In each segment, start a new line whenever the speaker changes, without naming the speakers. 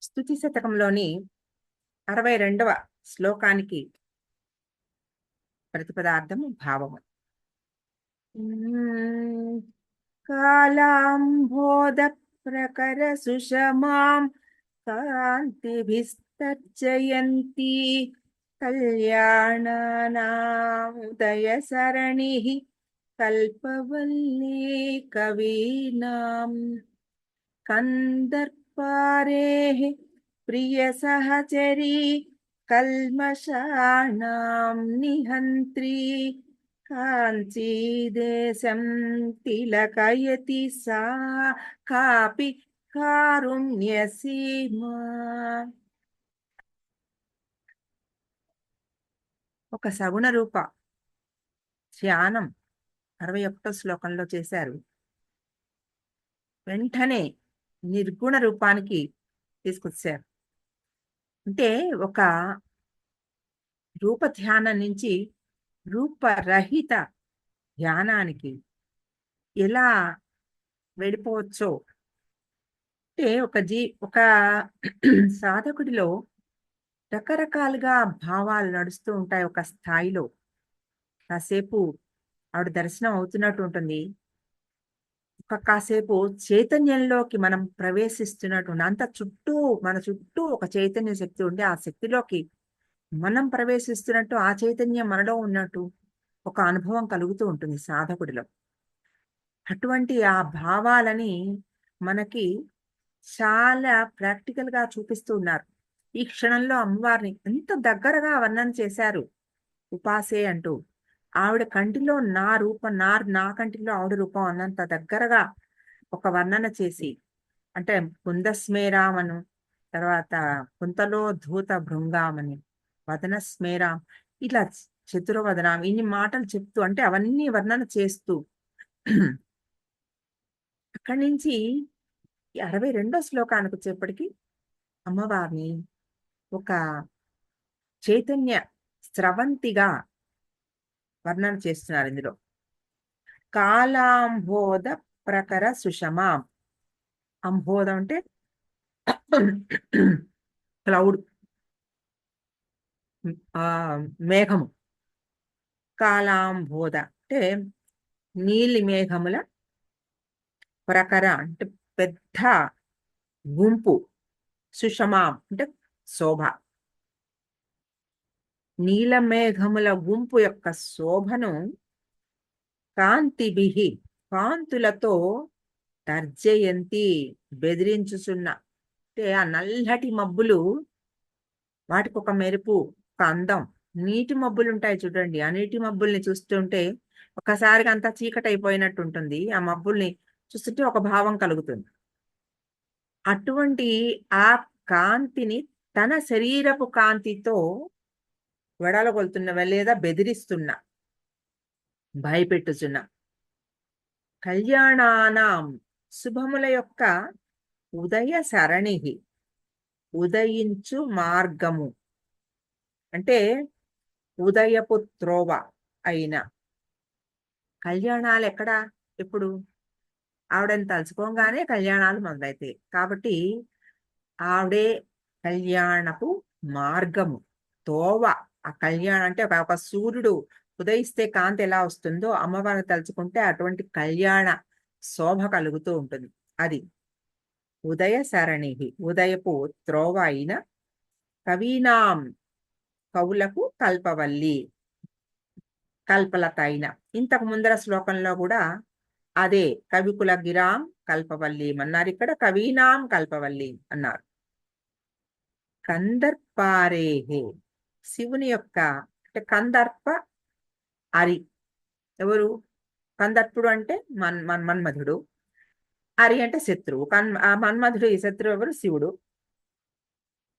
స్తుతి శతకంలోని 62వ శ్లోకానికి ప్రతిపదార్థము భావము. కాళాంబోధ ప్రకర సుషమాం కాంతిభిస్తర్జయంతి కళ్యాణానాముదయ సరణిః కల్పవల్లీ కవీనాం కందర్పారేః ప్రియ సహచరీ కల్మషాణాం నిహంత్రీ కాంచీదేశం తిలకయతి సా కాపి కారుణ్యసీమా. ఒక సగుణ రూప ధ్యానం 61వ శ్లోకంలో చేశారు. వెంటనే నిర్గుణ రూపానికి తీసుకొచ్చారు. అంటే ఒక రూప ధ్యానం నుంచి రూపరహిత ధ్యానానికి ఎలా వెళ్ళిపోవచ్చో, అంటే ఒక సాధకుడిలో రకరకాలుగా భావాలు నడుస్తూ ఉంటాయి. ఒక స్థాయిలో కాసేపు ఆవిడ దర్శనం అవుతున్నట్టు ఉంటుంది, కాసేపు చైతన్యంలోకి మనం ప్రవేశిస్తున్నట్టు మన చుట్టూ ఒక చైతన్య శక్తి ఉండి ఆ శక్తిలోకి మనం ప్రవేశిస్తున్నట్టు, ఆ చైతన్యం మనలో ఉన్నట్టు ఒక అనుభవం కలుగుతూ ఉంటుంది సాధకుడిలో. అటువంటి ఆ భావాలని మనకి చాలా ప్రాక్టికల్ గా చూపిస్తూ ఉన్నారు. ఈ క్షణంలో అమ్మవారిని ఎంత దగ్గరగా వర్ణన చేశారు. ఉపాసే అంటూ ఆవిడ కంటిలో నా రూపం, నా కంటిలో ఆవిడ రూపం అన్నంత దగ్గరగా ఒక వర్ణన చేసి, అంటే కుందస్మేరామను, తర్వాత కుంతలో ధూత భృంగామని, వదన స్మేరాం, ఇట్లా చతురవదనాం, ఇన్ని మాటలు చెప్తూ, అంటే అవన్నీ వర్ణన చేస్తూ అక్కడి నుంచి 62వ శ్లోకానికి వచ్చేప్పటికి అమ్మవారిని ఒక చైతన్య స్రవంతిగా వర్ణన చేస్తున్నారు. ఇందులో కాలాంబోధ ప్రకర సుషమాం. అంబోధం అంటే క్లౌడ్, మేఘము. కాలాంబోధ అంటే నీలి మేఘముల, ప్రకర అంటే పెద్ద గుంపు, సుషమాం అంటే శోభ. నీలమేఘముల గుంపు యొక్క శోభను కాంతిభిః కాంతులతో తర్జయంతి బెదిరించుచున్న, అంటే ఆ నల్లటి మబ్బులు, వాటికి ఒక మెరుపు, ఒక అందం. నీటి మబ్బులు ఉంటాయి చూడండి, ఆ నీటి మబ్బుల్ని చూస్తుంటే ఒకసారిగా అంతా చీకటి అయిపోయినట్టు ఉంటుంది. ఆ మబ్బుల్ని చూస్తుంటే ఒక భావం కలుగుతుంది. అటువంటి ఆ కాంతిని తన శరీరపు కాంతితో వెడలగొలుతున్నవ, లేదా బెదిరిస్తున్న, భయపెట్టుచున్న. కళ్యాణానాం శుభముల యొక్క ఉదయ సరణి, ఉదయించు మార్గము, అంటే ఉదయపు త్రోవ అయిన. కళ్యాణాలు ఎక్కడ, ఎప్పుడు ఆవిడని తలుచుకోగానే కళ్యాణాలు మొదలైతాయి. కాబట్టి ఆవిడే కళ్యాణపు మార్గము, తోవ. ఆ కళ్యాణం అంటే ఒక సూర్యుడు ఉదయిస్తే కాంతి ఎలా వస్తుందో అమ్మవారిని తలుచుకుంటే అటువంటి కళ్యాణ శోభ కలుగుతూ ఉంటుంది. అది ఉదయ సరణి, ఉదయపు త్రోవ అయిన. కవీనాం కవులకు కల్పవల్లి, కల్పలత అయిన. ఇంతకు ముందర శ్లోకంలో కూడా అదే కవికుల గిరాం కల్పవల్లి అన్నారు, ఇక్కడ కవీనాం కల్పవల్లి అన్నారు. కందర్పారేహే శివుని యొక్క, అంటే కందర్ప అరి ఎవరు? కందర్పుడు అంటే మన్మధుడు, అరి అంటే శత్రువు. ఆ మన్మధుడు ఈ శత్రువు ఎవరు? శివుడు.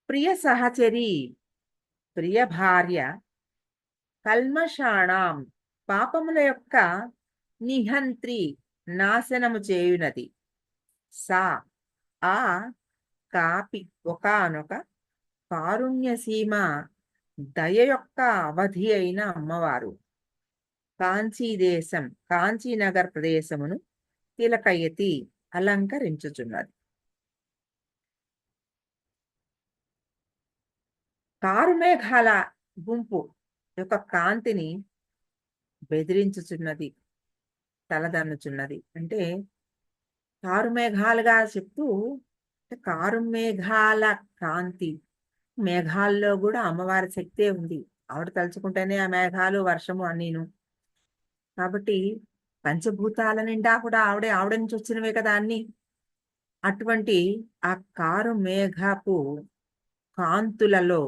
ప్రియ సహచరి ప్రియ భార్య, కల్మషాణం పాపముల యొక్క నిహంత్రి నాశనము చేయునది. సా ఆ కాపి ఒకానొక కారుణ్యసీమ దయ యొక్క అవధి అయిన అమ్మవారు. కాంచీదేశం కాంచీనగర్ ప్రదేశమును తిలకయతి అలంకరించుచున్నది. కారుమేఘాల గుంపు యొక్క కాంతిని బెదిరించుచున్నది, తలదన్నుచున్నది. అంటే కారుమేఘాలుగా చెప్తూ, అంటే కారుమేఘాల కాంతి, మేఘాల్లో కూడా అమ్మవారి శక్తే ఉంది. ఆవిడ తలుచుకుంటేనే ఆ మేఘాలు, వర్షము అన్నీను. కాబట్టి పంచభూతాల నిండా కూడా ఆవిడ నుంచి వచ్చినవే కదా అన్ని. అటువంటి ఆ కారు మేఘపు కాంతులలో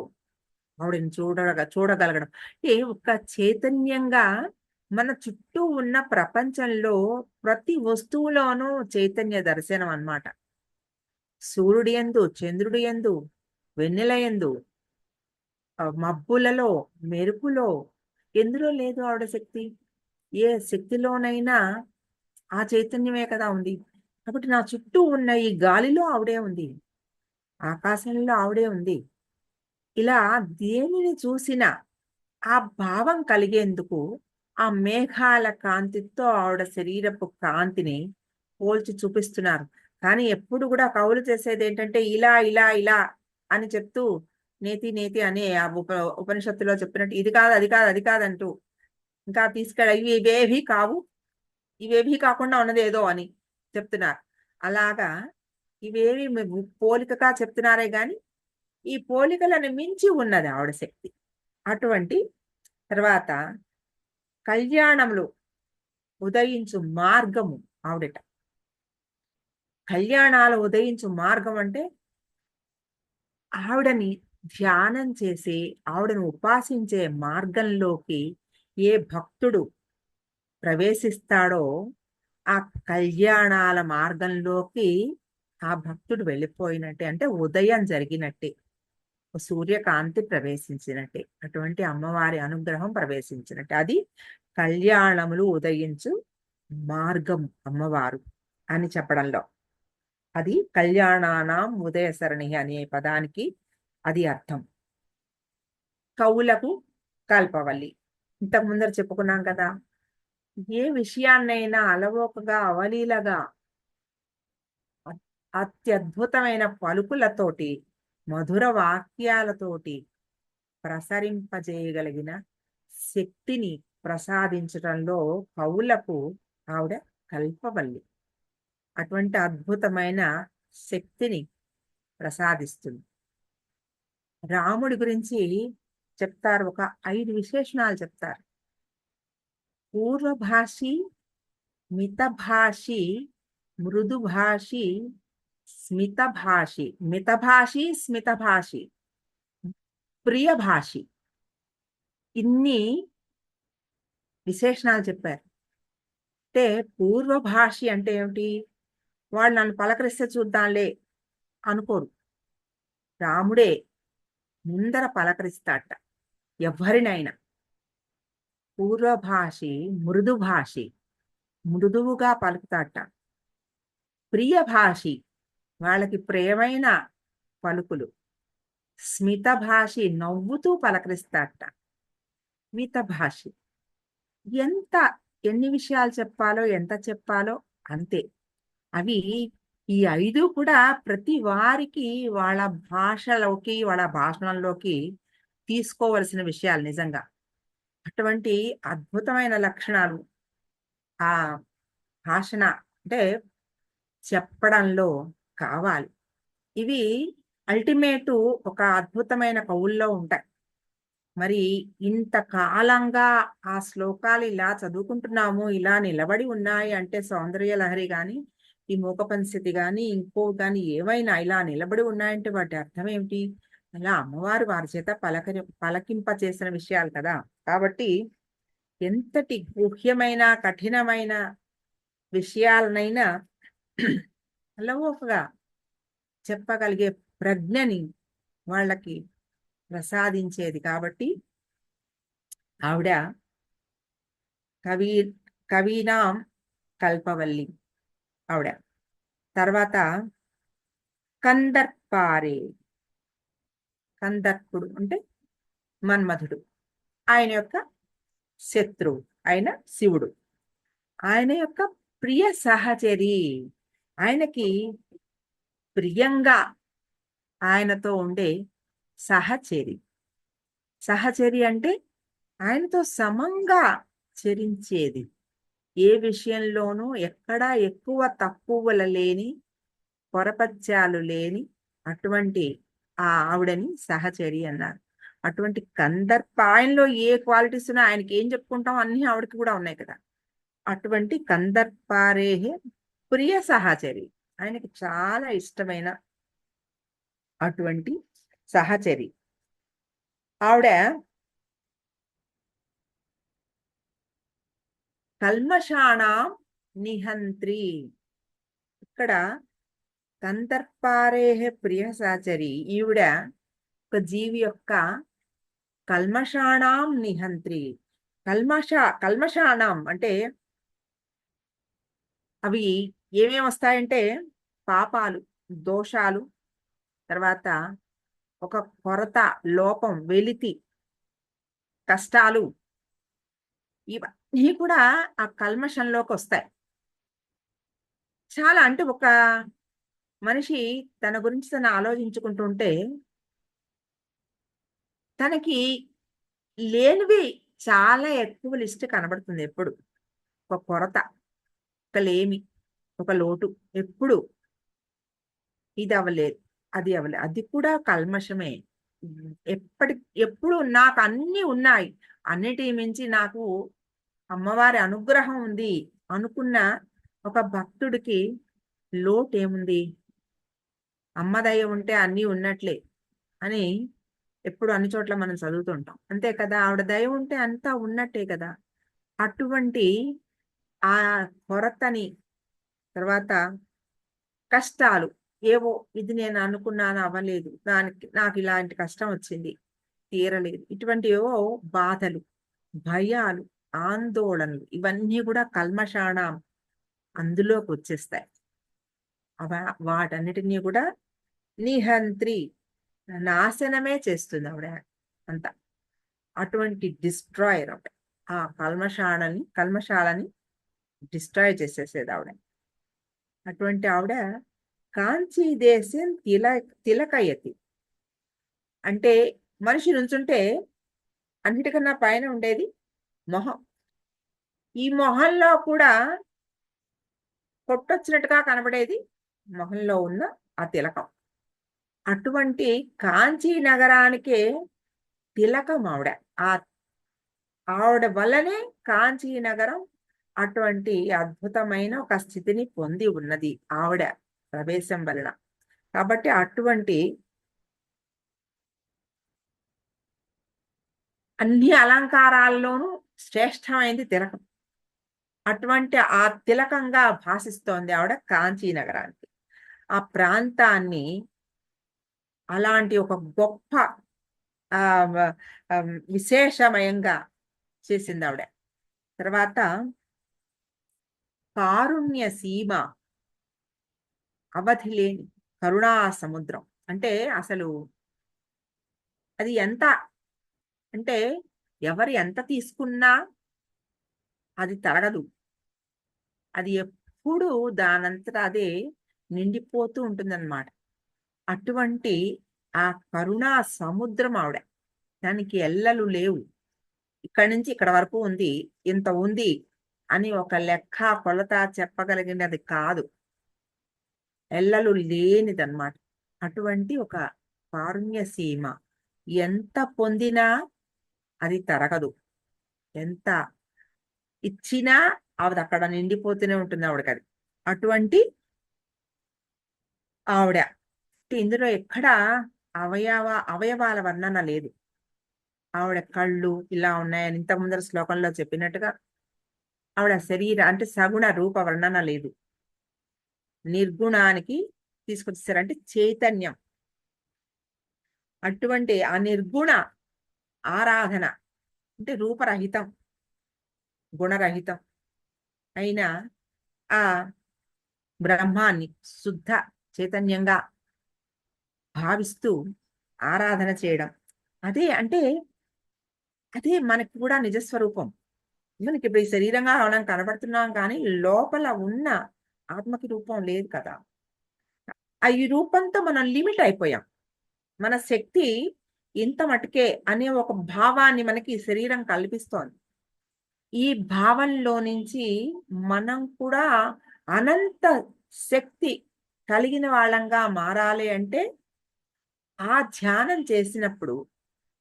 ఆవిడని చూడగలగడం అంటే ఒక చైతన్యంగా మన చుట్టూ ఉన్న ప్రపంచంలో ప్రతి వస్తువులోనూ చైతన్య దర్శనం అన్నమాట. సూర్యుడి యందు, చంద్రుడి యందు, వెన్నెల యందు, మబ్బులలో, మెరుపులో, ఎందులో లేదు ఆవిడ శక్తి. ఏ శక్తిలోనైనా ఆ చైతన్యమే కదా ఉంది. కాబట్టి నా చుట్టూ ఉన్న ఈ గాలిలో ఆవిడే ఉంది, ఆకాశంలో ఆవిడే ఉంది. ఇలా దేనిని చూసినా ఆ భావం కలిగేందుకు ఆ మేఘాల కాంతితో ఆవిడ శరీరపు కాంతిని పోల్చి చూపిస్తున్నారు. కానీ ఎప్పుడు కూడా కవులు చేసేది ఏంటంటే ఇలా ఇలా ఇలా అని చెప్తూ నేతి నేతి అనే ఆ ఉపనిషత్తులో చెప్పినట్టు ఇది కాదు అది కాదు అది కాదంటూ ఇంకా తీసుకెళ్ళ ఇవేవి కావు, ఇవేవి కాకుండా ఉన్నది ఏదో అని చెప్తున్నారు. అలాగా ఇవేవి పోలికగా చెప్తున్నారే గాని ఈ పోలికలను మించి ఉన్నది ఆవిడ శక్తి. అటువంటి తర్వాత కళ్యాణములు ఉదయించు మార్గము ఆవిడట. కళ్యాణాలు ఉదయించు మార్గం అంటే ఆవిడని ధ్యానం చేసి ఆవిడను ఉపాసించే మార్గంలోకి ఏ భక్తుడు ప్రవేశిస్తాడో ఆ కళ్యాణాల మార్గంలోకి ఆ భక్తుడు వెళ్ళిపోయినట్టే. అంటే ఉదయం జరిగినట్టే, సూర్యకాంతి ప్రవేశించినట్టే, అటువంటి అమ్మవారి అనుగ్రహం ప్రవేశించినట్టే. అది కళ్యాణములు ఉదయించు మార్గం అమ్మవారు అని చెప్పడంలో అది కళ్యాణానాం ఉదయ సరణి అనే పదానికి అది అర్థం. కవులకు కల్పవల్లి ఇంతకు ముందర చెప్పుకున్నాం కదా. ఏ విషయాన్నైనా అలవోకగా అవలీలగా అత్యద్భుతమైన పలుకులతోటి, మధుర వాక్యాలతోటి ప్రసరింపజేయగలిగిన శక్తిని ప్రసాదించటంలో కవులకు ఆవిడ కల్పవల్లి. అటువంటి అద్భుతమైన శక్తిని ప్రసాదిస్తుంది. రాముడి గురించి చెప్తారు, ఒక 5 విశేషణాలు చెప్తారు. పూర్వభాషి, మితభాషి, మృదుభాషి, స్మితభాషి, మితభాషి, స్మితభాషి, ప్రియభాషి, ఇన్ని విశేషణాలు చెప్పారు. అంటే పూర్వభాషి అంటే ఏమిటి? వాళ్ళు నన్ను పలకరిస్తే చూద్దాంలే అనుకోరు. రాముడే ముందర పలకరిస్తాట ఎవరినైనా. పూర్వభాషి మృదుభాషి, మృదువుగా పలుకుతాట. ప్రియభాషి వాళ్ళకి ప్రియమైన పలుకులు. స్మితభాషి నవ్వుతూ పలకరిస్తాట. మితభాషి ఎన్ని విషయాలు చెప్పాలో, ఎంత చెప్పాలో అంతే. అవి ఈ 5 కూడా ప్రతి వారికి వాళ్ళ భాషలోకి, వాళ్ళ భాషణంలోకి తీసుకోవలసిన విషయాలు నిజంగా. అటువంటి అద్భుతమైన లక్షణాలు ఆ భాషణ అంటే చెప్పడంలో కావాలి. ఇవి అల్టిమేటు ఒక అద్భుతమైన కవుల్లో ఉంటాయి. మరి ఇంతకాలంగా ఆ శ్లోకాలు ఇలా చదువుకుంటున్నాము, ఇలా నిలబడి ఉన్నాయి అంటే సౌందర్య లహరి గాని, ఈ మూకపంచతి గాని, ఇంకో గాని ఏవైనా ఇలా నిలబడి ఉన్నాయంటే వాటి అర్థం ఏమిటి? అలా అమ్మవారు వారి చేత పలకింప చేసిన విషయాలు కదా. కాబట్టి ఎంతటి గుహ్యమైన, కఠినమైన విషయాలనైనా అలవోకగా చెప్పగలిగే ప్రజ్ఞని వాళ్ళకి ప్రసాదించేది. కాబట్టి ఆవిడ కవి కవీనాం కల్పవల్లి ఆవిడ. తర్వాత కందర్పారే, కందర్పుడు అంటే మన్మధుడు, ఆయన యొక్క శత్రువు ఆయన శివుడు. ఆయన యొక్క ప్రియ సహచరి, ఆయనకి ప్రియంగా ఆయనతో ఉండే సహచరి. సహచరి అంటే ఆయనతో సమంగా చరించేది. ఏ విషయంలోనూ ఎక్కడా ఎక్కువ తక్కువల లేని, పొరపత్యాలు లేని అటువంటి ఆవిడని సహచరి అన్నారు. అటువంటి ఆయనలో ఏ క్వాలిటీస్ ఉన్నాయో ఆయనకి ఏం చెప్పుకుంటాం అన్నీ ఆవిడకి కూడా ఉన్నాయి కదా! అటువంటి కందర్పారేహే ప్రియ సహచరి. ఆయనకి చాలా ఇష్టమైన అటువంటి సహచరి. ఆవిడ కల్మషాణం నిహంత్రి. ఇక్కడ కందర్పారేహే ప్రియ సహచరి ఈవిడ ఒక జీవి యొక్క కల్మషాణం నిహంత్రి. కల్మష కల్మషాణం అంటే అవి ఏమేమి వస్తాయంటే పాపాలు, దోషాలు, తర్వాత ఒక కొరత, లోపం, వెలితి, కష్టాలు ఇవన్నీ కూడా ఆ కల్మషంలోకి వస్తాయి. చాలా అంటే ఒక మనిషి తన గురించి తను ఆలోచించుకుంటుంటే తనకి లేనివి చాలా ఎక్కువ లిస్ట్ కనబడుతుంది ఎప్పుడు. ఒక కొరత, ఒక లేమి, ఒక లోటు ఎప్పుడు ఇది అవ్వలేదు, అది అవ్వలేదు. అది కూడా కల్మషమే. ఎప్పటి ఎప్పుడు నాకు అన్నీ ఉన్నాయి. అన్నిటి మించి నాకు అమ్మవారి అనుగ్రహం ఉంది అనుకున్న ఒక భక్తుడికి లోటేముంది? అమ్మ దయ ఉంటే అన్నీ ఉన్నట్లే అని ఎప్పుడు అన్ని చోట్ల మనం చదువుతుంటాం. అంతే కదా! ఆవిడ దయ ఉంటే అంతా ఉన్నట్టే కదా! అటువంటి ఆ కొరతని, తర్వాత కష్టాలు ఏవో ఇది నేను అనుకున్నాను అవ్వలేదు. నాకు ఇలాంటి కష్టం వచ్చింది. తీరలేదు. ఇటువంటి ఏవో బాధలు, భయాలు, ఆందోళనలు ఇవన్నీ కూడా కల్మషాణం అందులోకొచ్చేస్తాయి. వాటన్నిటిని కూడా నిహంత్రి నాశనమే చేస్తుంది ఆవిడ అంతా. అటువంటి డిస్ట్రాయర్ ఆవిడ. ఆ కల్మషాలని డిస్ట్రాయ్ చేసేసేది ఆవిడ. అటువంటి ఆవిడ కాంచీ దేశం తిలకయతి. అంటే మనిషి నుంచుంటే అన్నిటికన్నా పైన ఉండేది మొహం. ఈ మొహంలో కూడా కొట్టొచ్చినట్టుగా కనబడేది మొహంలో ఉన్న ఆ తిలకం. అటువంటి కాంచీ నగరానికే తిలకం ఆవిడ. ఆ ఆవిడ వల్లనే కాంచీ నగరం అటువంటి అద్భుతమైన ఒక స్థితిని పొంది ఉన్నది ఆవిడ ప్రవేశం వలన. కాబట్టి అటువంటి అన్ని అలంకారాల్లోనూ శ్రేష్టమైంది తిలకం. అటువంటి ఆ తిలకంగా భాసిస్తోంది ఆవిడ కాంచీ నగరానికి. ఆ ప్రాంతాన్ని అలాంటి ఒక గొప్ప విశేషమయంగా చేసింది ఆవిడ. తర్వాత కారుణ్య సీమ, అవధి లేని కరుణా సముద్రం. అంటే అసలు అది ఎంత అంటే ఎవరు ఎంత తీసుకున్నా అది తరగదు. అది ఎప్పుడు దానంతట అదే నిండిపోతూ ఉంటుందన్నమాట. అటువంటి ఆ కరుణా సముద్రం ఆవిడ. దానికి ఎల్లలు లేవు. ఇక్కడి నుంచి ఇక్కడ వరకు ఉంది, ఇంత ఉంది అని ఒక లెక్క కొలత చెప్పగలిగినది కాదు. ఎల్లలు లేనిదన్నమాట. అటువంటి ఒక కారుణ్య సీమ. ఎంత పొందినా అది తరగదు. ఎంత ఇచ్చినా ఆవిడ అక్కడ నిండిపోతూనే ఉంటుంది ఆవిడకది. అటువంటి ఆవిడ. ఇందులో ఎక్కడ అవయవాల వర్ణన లేదు. ఆవిడ కళ్ళు ఇలా ఉన్నాయని ఇంతకు ముందర శ్లోకంలో చెప్పినట్టుగా ఆవిడ అంటే సగుణ రూప వర్ణన లేదు. నిర్గుణానికి తీసుకొచ్చేసారంటే చైతన్యం. అటువంటి ఆ నిర్గుణ ఆరాధన అంటే రూపరహితం, గుణరహితం అయిన ఆ బ్రహ్మాన్ని శుద్ధ చైతన్యంగా భావిస్తూ ఆరాధన చేయడం. అదే అంటే అదే మనకి కూడా నిజస్వరూపం. మనకి ఇప్పుడు ఈ శరీరంగా మనం కనబడుతున్నాం కానీ లోపల ఉన్న ఆత్మకి రూపం లేదు కదా! ఈ రూపంతో మనం లిమిట్ అయిపోయాం. మన శక్తి ఇంత మటుకే అనే ఒక భావాన్ని మనకి శరీరం కల్పిస్తోంది. ఈ భావంలో నుంచి మనం కూడా అనంత శక్తి కలిగిన వాళ్ళంగా మారాలి అంటే, ఆ ధ్యానం చేసినప్పుడు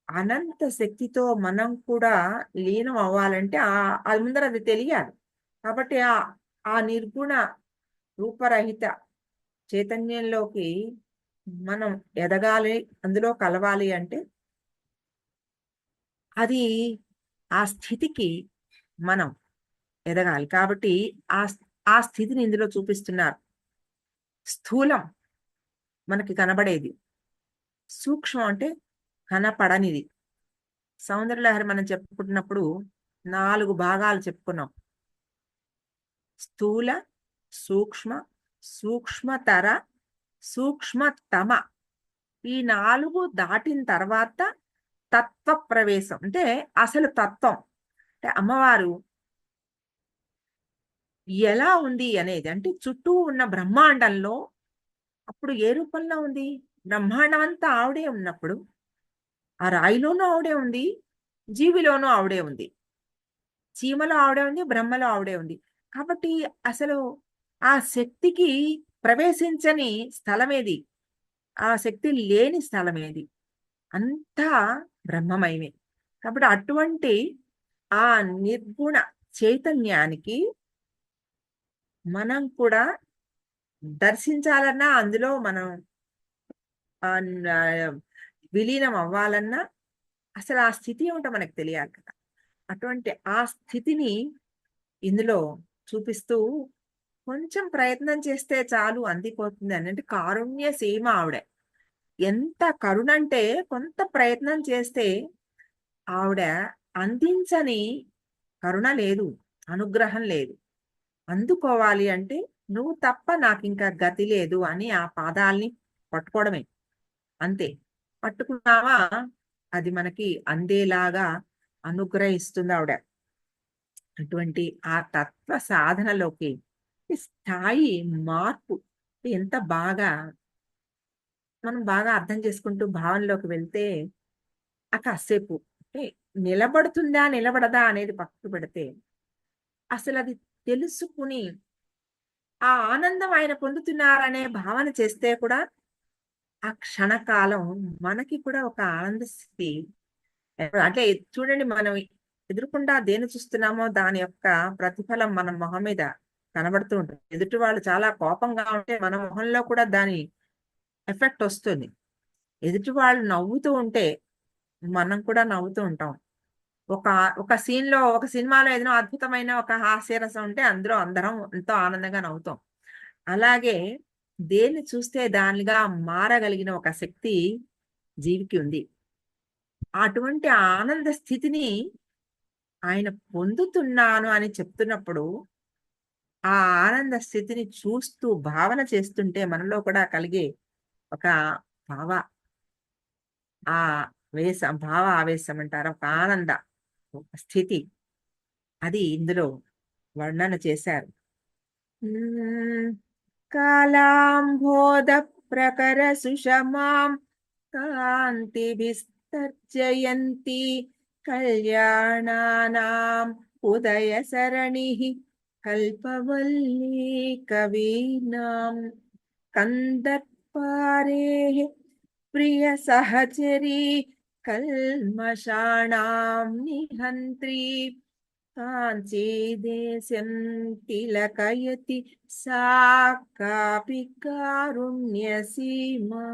అనంత శక్తితో మనం కూడా లీనం అవ్వాలంటే అది ముందర అది తెలియాలి. కాబట్టి ఆ నిర్గుణ రూపరహిత చైతన్యంలోకి మనం ఎదగాలి, అందులో కలవాలి అంటే అది ఆ స్థితికి మనం ఎదగాలి. కాబట్టి ఆ స్థితిని ఇందులో చూపిస్తున్నారు. స్థూలం మనకి కనబడేది. సూక్ష్మం అంటే కనపడనిది. సౌందర్యలహరి మనం చెప్పుకుంటున్నప్పుడు 4 భాగాలు చెప్పుకున్నాం. స్థూల, సూక్ష్మ, సూక్ష్మతర, సూక్ష్మతమ. ఈ 4 దాటిన తర్వాత తత్వ ప్రవేశం. అంటే అసలు తత్వం. అంటే అమ్మవారు ఎలా ఉంది అనేది. అంటే చుట్టూ ఉన్న బ్రహ్మాండంలో అప్పుడు ఏ రూపంలో ఉంది? బ్రహ్మాండం అంతా ఆవిడే ఉన్నప్పుడు, ఆ రాయిలోనూ ఆవిడే ఉంది, జీవిలోనూ ఆవిడే ఉంది. చీమలో ఆవిడే ఉంది, బ్రహ్మలో ఆవిడే ఉంది. కాబట్టి అసలు ఆ శక్తికి ప్రవేశించని స్థలమేది? ఆ శక్తి లేని స్థలమేది? అంతా బ్రహ్మమయమే. కాబట్టి అటువంటి ఆ నిర్గుణ చైతన్యానికి మనం కూడా దర్శించాలన్నా, అందులో మనం ఆహ్, న విలీనం అవ్వాలన్నా అసలు ఆ స్థితి ఏమిటో మనకు తెలియాలి కదా! అటువంటి ఆ స్థితిని ఇందులో చూపిస్తూ కొంచెం ప్రయత్నం చేస్తే చాలు అందిపోతుంది అని. అంటే కారుణ్య సీమ ఆవిడ. ఎంత కరుణంటే కొంత ప్రయత్నం చేస్తే ఆవిడ అందించని కరుణ లేదు. అనుగ్రహం లేదు. అందుకోవాలి అంటే నువ్వు తప్ప నాకింకా గతి లేదు అని ఆ పాదాల్ని పట్టుకోవడమే. అంతే. పట్టుకున్నావా అది మనకి అందేలాగా అనుగ్రహిస్తుందావిడ. అటువంటి ఆ తత్వ సాధనలోకి ఈ స్థాయి మార్పు ఎంత బాగా మనం బాగా అర్థం చేసుకుంటూ భావనలోకి వెళ్తే ఆ కాసేపు అంటే నిలబడుతుందా, నిలబడదా అనేది పక్కకు పెడితే అసలది తెలుసుకుని ఆ ఆనందం ఆయన పొందుతున్నారనే భావన చేస్తే కూడా ఆ క్షణకాలం మనకి కూడా ఒక ఆనంద స్థితి అంటే చూడండి మనం ఎదురుకుండా దేన్ని చూస్తున్నామో దాని యొక్క ప్రతిఫలం మన మొహం మీద కనబడుతూ ఉంటుంది. ఎదుటి వాళ్ళు చాలా కోపంగా ఉంటే మన మొహంలో కూడా దాని ఎఫెక్ట్ వస్తుంది. ఎదుటి వాళ్ళు నవ్వుతూ ఉంటే మనం కూడా నవ్వుతూ ఉంటాం. ఒక ఒక సీన్‌లో ఒక సినిమాలో ఏదైనా అద్భుతమైన ఒక హాస్యరసం ఉంటే అందులో అందరం ఎంతో ఆనందంగా నవ్వుతాం. అలాగే దేన్ని చూస్తే దానిగా మారగలిగిన ఒక శక్తి జీవికి ఉంది. అటువంటి ఆనంద స్థితిని ఆయన పొందుతున్నాను అని చెప్తున్నప్పుడు, ఆ ఆనంద స్థితిని చూస్తూ భావన చేస్తుంటే మనలో కూడా కలిగే ఒక భావ ఆ భావ ఆవేశం అంటారా? ఒక ఆనంద ఒక స్థితి అది ఇందులో వర్ణన చేశారు. హ్మ్. కాలాంబోధ సుషమాం కాంతిభిస్తర్జయంతి కళ్యాణానాం ఉదయ సరణిః కల్పవల్లీ కవీనాం కందర్పారేః ప్రియ సహచరీ కల్మషాణాం నిహంత్రీ కాంచీదేశం తిలకయతి సా కాపి కారుణ్యసీమా.